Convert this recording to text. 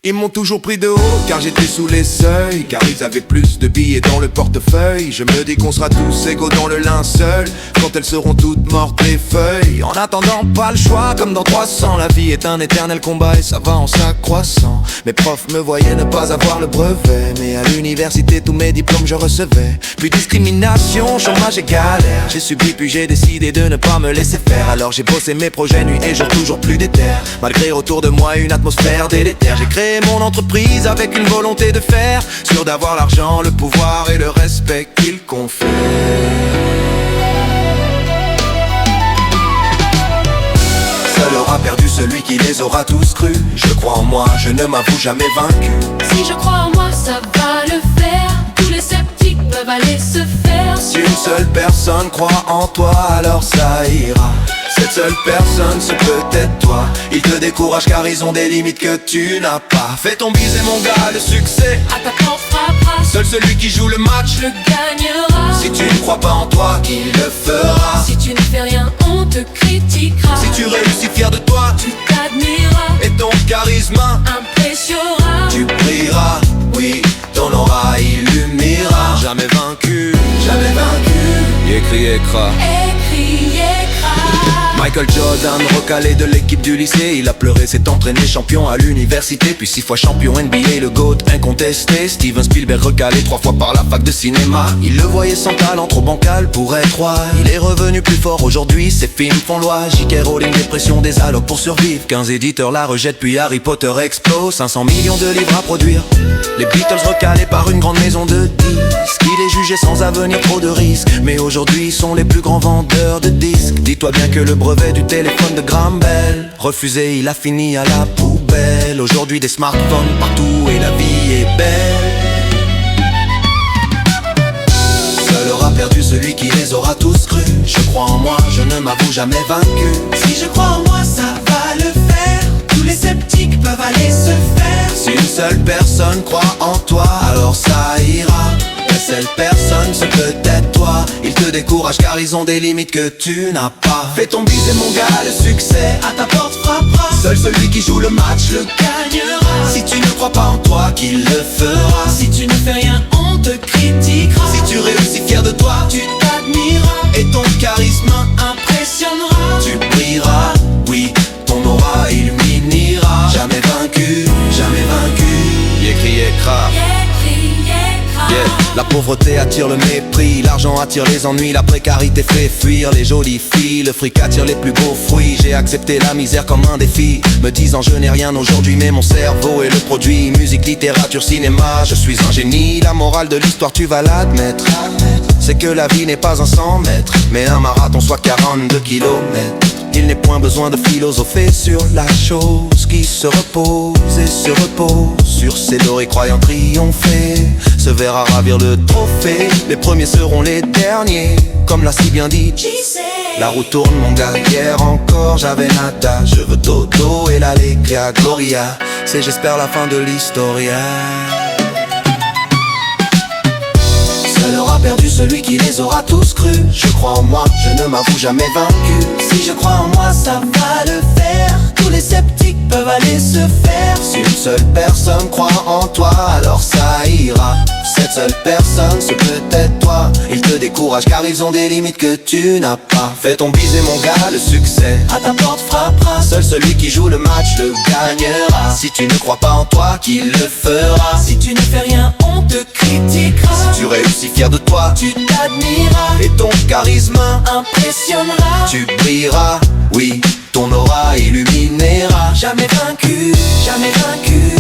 Ils m'ont toujours pris de haut car j'étais sous les seuils, car ils avaient plus de billets dans le portefeuille. Je me dis qu'on sera tous égaux dans le linceul quand elles seront toutes mortes les feuilles. En attendant pas le choix comme dans 300, la vie est un éternel combat et ça va en s'accroissant. Mes profs me voyaient ne pas avoir le brevet, mais à l'université tous mes diplômes je recevais. Puis discrimination, chômage et galère, j'ai subi puis j'ai décidé de ne pas me laisser faire. Alors j'ai bossé mes projets nuit et jour toujours plus déter, malgré autour de moi une atmosphère délétère. J'ai créé mon entreprise avec une volonté de faire, sûr d'avoir l'argent, le pouvoir et le respect qu'il confère. Seul aura perdu celui qui les aura tous crus. Je crois en moi, je ne m'avoue jamais vaincu. Si je crois en moi, ça va le faire. Tous les sceptiques peuvent aller se faire. Si une seule personne croit en toi, alors ça ira. Cette seule personne, c'est peut-être toi. Ils te découragent car ils ont des limites que tu n'as pas. Fais ton baiser mon gars, le succès À ta porte frappera, seul celui qui joue le match le gagnera. Si tu ne crois pas en toi, qui le fera? Si tu ne fais rien, on te critiquera. Si tu réussis fier de toi, tu t'admireras et ton charisme impressionnera. tu brilleras, oui, ton aura illuminera. Jamais vaincu, jamais vaincu. Écrit écra. Écris, écras. Michael Jordan, recalé de l'équipe du lycée, il a pleuré, s'est entraîné champion à l'université, puis 6 fois champion NBA, le GOAT incontesté. Steven Spielberg, recalé 3 fois par la fac de cinéma. Il le voyait sans talent, trop bancal pour être roi. Il est revenu plus fort aujourd'hui, ses films font loi. J.K. Rowling, dépression des allocs pour survivre. 15 éditeurs la rejettent, puis Harry Potter explose. 500 millions de livres à produire. Les Beatles recalés par une grande maison de disques. Il est jugé sans avenir, trop de risques, mais aujourd'hui ils sont les plus grands vendeurs de disques. Dis-toi bien que le brevet du téléphone de Graham Bell, refusé, il a fini à la poubelle. Aujourd'hui des smartphones partout et la vie est belle. Seul aura perdu celui qui les aura tous crus. Je crois en moi, je ne m'avoue jamais vaincu. Si je crois en moi, ça va le faire. Tous les sceptiques peuvent aller se faire. Si une seule personne croit en toi, alors ça ira. La seule personne, c'est peut-être toi. Ils te découragent car ils ont des limites que tu n'as pas. Fais ton baiser mon gars, le succès À ta porte frappera, seul celui qui joue le match le gagnera. Si tu ne crois pas en toi, qui le fera? Si tu ne fais rien, on te critiquera. Si tu réussis fier de toi, tu t'admireras et ton charisme impressionnera. tu brilleras, oui, ton aura illuminera. Jamais vaincu, jamais vaincu. Écrit écra. Écris, écras. Yeah. La pauvreté attire le mépris, l'argent attire les ennuis, la précarité fait fuir les jolies filles, le fric attire les plus beaux fruits. J'ai accepté la misère comme un défi, me disant je n'ai rien aujourd'hui mais mon cerveau est le produit. Musique, littérature, cinéma, je suis un génie. La morale de l'histoire tu vas l'admettre, c'est que la vie n'est pas un 100 mètres, mais un marathon soit 42 kilomètres. Il n'est point besoin de philosopher sur la chose qui se repose et se repose sur ses lauriers croyant triompher, se verra ravir le trophée. Les premiers seront les derniers, comme l'a si bien dit JC. La roue tourne mon gars, hier encore j'avais nada. Je veux dodo et l'allegria gloria, c'est j'espère la fin de l'historia. Seul aura perdu celui qui les aura tous crus. Je crois en moi, je ne m'avoue jamais vaincu. Si je crois en moi, ça va le faire. Tous les sceptiques peuvent aller se faire. Si une seule personne croit en toi, alors ça ira. Cette seule personne, c'est peut-être toi. Ils te découragent car ils ont des limites que tu n'as pas. Fais ton baiser mon gars, le succès À ta porte frappera, seul celui qui joue le match le gagnera. Si tu ne crois pas en toi, qui le fera? si tu ne fais rien, on te critiquera. Si tu réussis fier de toi, tu t'admireras et ton charisme impressionnera. tu brilleras, oui, ton aura illuminera. Jamais vaincu, jamais vaincu.